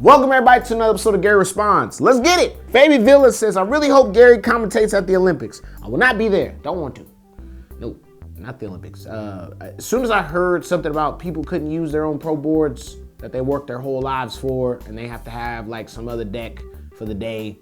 Welcome everybody to another episode of Gary Responds. Let's get it. Fabi Villa says, I really hope Gary commentates at the Olympics. I will not be there. Don't want to. Nope, not the Olympics. As soon as I heard something about people couldn't use their own pro boards that they worked their whole lives for, and they have to have like some other deck for the day,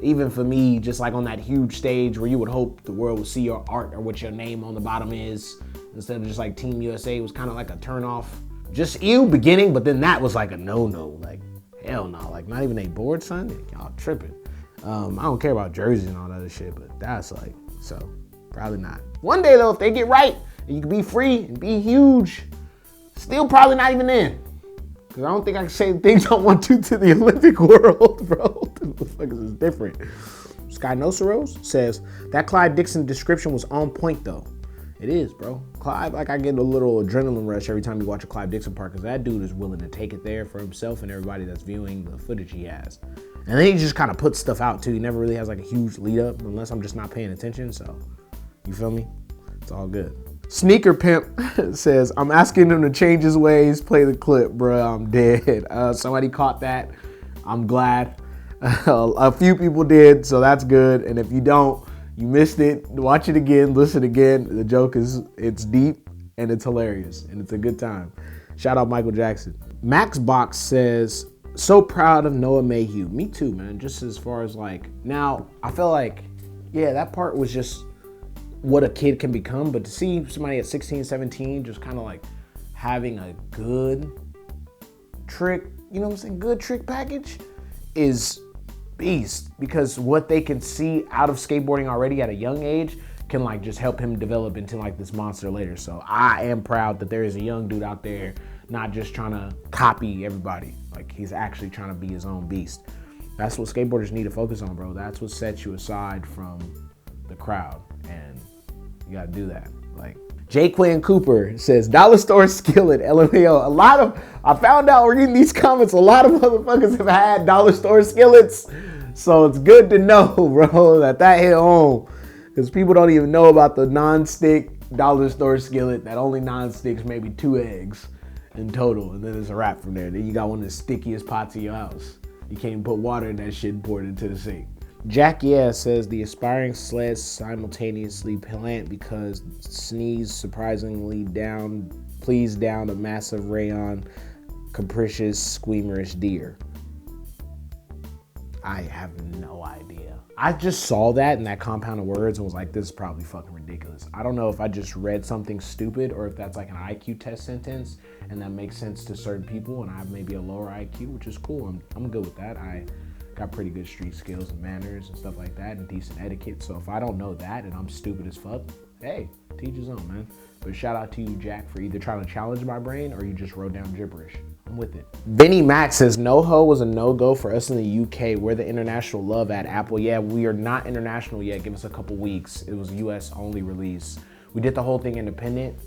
even for me, just like on that huge stage where you would hope the world would see your art or what your name on the bottom is, instead of just like Team USA, was kind of like a turn off. Just you beginning, but then that was like a no-no, like hell no, like not even a board, son. Y'all tripping. I don't care about jerseys and all that other shit, but that's like, so probably not. One day though, if they get right and you can be free and be huge, still probably not even in. Cause I don't think I can say things I want to the Olympic world, bro. The fuck is this different? Sky Noceros says, that Clive Dixon description was on point though. It is, bro. Clive, like I get a little adrenaline rush every time you watch a Clive Dixon part, because that dude is willing to take it there for himself and everybody that's viewing the footage he has. And then he just kind of puts stuff out too. He never really has like a huge lead up unless I'm just not paying attention. So, you feel me? It's all good. Sneaker Pimp says, I'm asking him to change his ways. Play the clip, bro. I'm dead. Somebody caught that. I'm glad. A few people did, so that's good. And if you don't, you missed it, watch it again, listen again. The joke is, it's deep and it's hilarious and it's a good time. Shout out Michael Jackson. Maxbox says, so proud of Noah Mayhew. Me too, man. Just as far as like, now I feel like, yeah, that part was just what a kid can become, but to see somebody at 16, 17, just kind of like having a good trick, you know what I'm saying? Good trick package is beast, because what they can see out of skateboarding already at a young age can like just help him develop into like this monster later. So I am proud that there is a young dude out there not just trying to copy everybody, like he's actually trying to be his own beast. That's what skateboarders need to focus on, bro. That's what sets you aside from the crowd, and you gotta do that. Like Jaquan Cooper says, dollar store skillet, LMAO. I found out reading these comments, a lot of motherfuckers have had dollar store skillets. So it's good to know, bro, that hit home. Because people don't even know about the non-stick dollar store skillet that only non-sticks maybe 2 eggs in total. And then it's a wrap from there. Then you got one of the stickiest pots in your house. You can't even put water in that shit and pour it into the sink. Jack says, the aspiring sleds simultaneously plant because sneeze surprisingly down a massive rayon capricious squeamerish deer. I have no idea. I just saw that in that compound of words and was like, this is probably fucking ridiculous. I don't know if I just read something stupid or if that's like an IQ test sentence and that makes sense to certain people and I have maybe a lower IQ, which is cool. I'm good with that. I got pretty good street skills and manners and stuff like that and decent etiquette. So if I don't know that and I'm stupid as fuck, hey, teach his own, man. But shout out to you, Jack, for either trying to challenge my brain or you just wrote down gibberish. I'm with it. Benny Max says, NoHo was a no-go for us in the UK. We're the international love at Apple. Yeah, we are not international yet. Give us a couple weeks. It was US only release. We did the whole thing independent.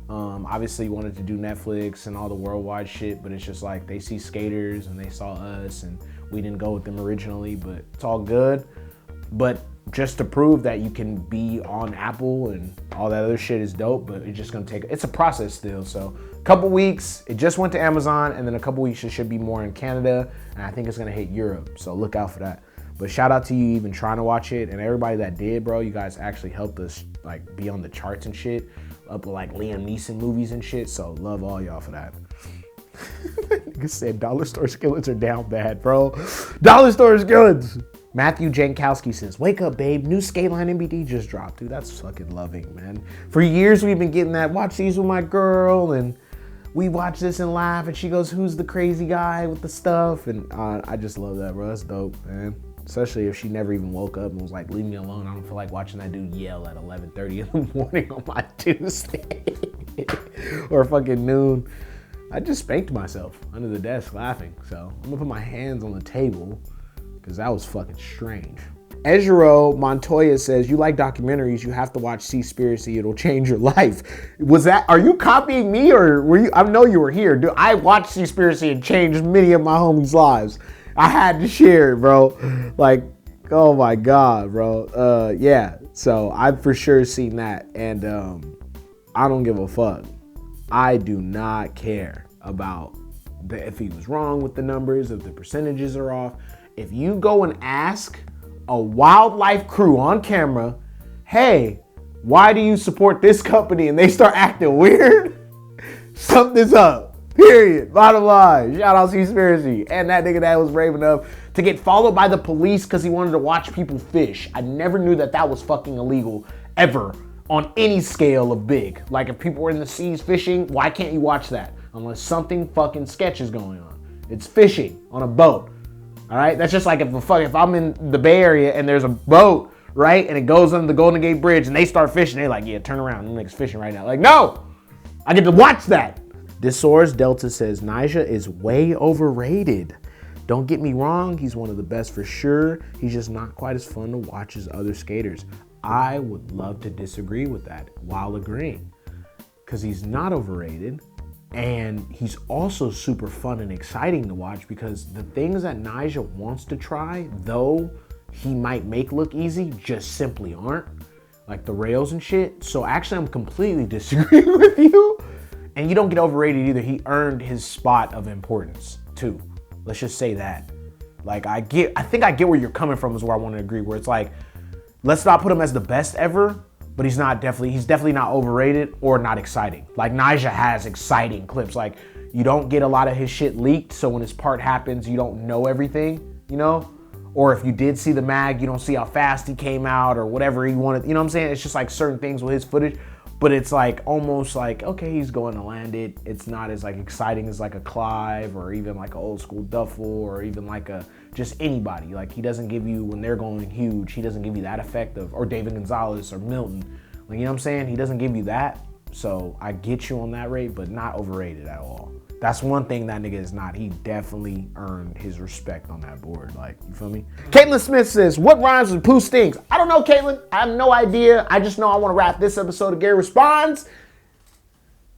Obviously wanted to do Netflix and all the worldwide shit, but it's just like they see skaters and they saw us and we didn't go with them originally, but it's all good. But just to prove that you can be on Apple and all that other shit is dope, but it's just gonna take, it's a process still. So a couple weeks, it just went to Amazon, and then a couple weeks it should be more in Canada, and I think it's gonna hit Europe, so look out for that. But shout out to you even trying to watch it, and everybody that did, bro. You guys actually helped us like be on the charts and shit, up with like Liam Neeson movies and shit, so love all y'all for that. Nigga said dollar store skillets are down bad, bro. Dollar store skillets. Matthew Jankowski says, wake up, babe. New SKATELINE MBD just dropped. Dude, that's fucking loving, man. For years, we've been getting that, watch these with my girl, and we watch this and laugh, and she goes, who's the crazy guy with the stuff? And I just love that, bro. That's dope, man. Especially if she never even woke up and was like, leave me alone. I don't feel like watching that dude yell at 11:30 in the morning on my Tuesday. Or fucking noon. I just spanked myself under the desk laughing. So I'm gonna put my hands on the table because that was fucking strange. Ezro Montoya says, you like documentaries, you have to watch Seaspiracy, it'll change your life. Was that, are you copying me or were you, I know you were here. Dude, I watched Seaspiracy and changed many of my homies' lives. I had to share it, bro. Like, oh my God, bro. Yeah, so I've for sure seen that, and I don't give a fuck. I do not care about if he was wrong with the numbers, if the percentages are off. If you go and ask a wildlife crew on camera, hey, why do you support this company? And they start acting weird, something's up, period, bottom line. Shout out Seaspiracy. And that nigga that was brave enough to get followed by the police because he wanted to watch people fish. I never knew that that was fucking illegal ever on any scale of big. Like if people were in the seas fishing, why can't you watch that? Unless something fucking sketch is going on. It's fishing on a boat. All right, that's just like if I'm in the Bay Area and there's a boat, right, and it goes under the Golden Gate Bridge and they start fishing, they're like, yeah, turn around, them niggas fishing right now. Like, no, I get to watch that. Disor's Delta says Nyjah is way overrated. Don't get me wrong, he's one of the best for sure. He's just not quite as fun to watch as other skaters. I would love to disagree with that while agreeing, because he's not overrated. And he's also super fun and exciting to watch because the things that Nyjah wants to try, though he might make look easy, just simply aren't. Like the rails and shit. So actually I'm completely disagreeing with you. And you don't get overrated either. He earned his spot of importance too. Let's just say that. Like I think I get where you're coming from is where I want to agree. Where it's like, let's not put him as the best ever, but he's definitely not overrated or not exciting. Like Nyjah has exciting clips. Like you don't get a lot of his shit leaked, so when his part happens, you don't know everything, you know? Or if you did see the mag, you don't see how fast he came out or whatever he wanted, you know what I'm saying? It's just like certain things with his footage, but it's like almost like, okay, he's going to land it. It's not as like exciting as like a Clive or even like an old school Duffel or even like a just anybody. Like he doesn't give you, when they're going huge, he doesn't give you that effect of, or David Gonzalez or Milton. Like, you know what I'm saying? He doesn't give you that. So I get you on that rate, but not overrated at all. That's one thing that nigga is not. He definitely earned his respect on that board. Like, you feel me? Caitlin Smith says, what rhymes with poo stinks? I don't know, Caitlin. I have no idea. I just know I want to wrap this episode of Gary Responds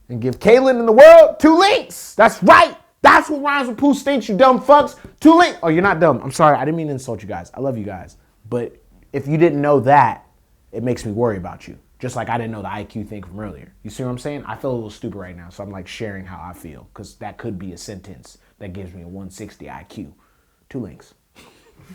and give Caitlin and the world 2 links. That's right. That's what rhymes with poo stinks, you dumb fucks. 2 links. Oh, you're not dumb. I'm sorry. I didn't mean to insult you guys. I love you guys. But if you didn't know that, it makes me worry about you. Just like I didn't know the IQ thing from earlier. You see what I'm saying? I feel a little stupid right now, so I'm like sharing how I feel, because that could be a sentence that gives me a 160 IQ. 2 links.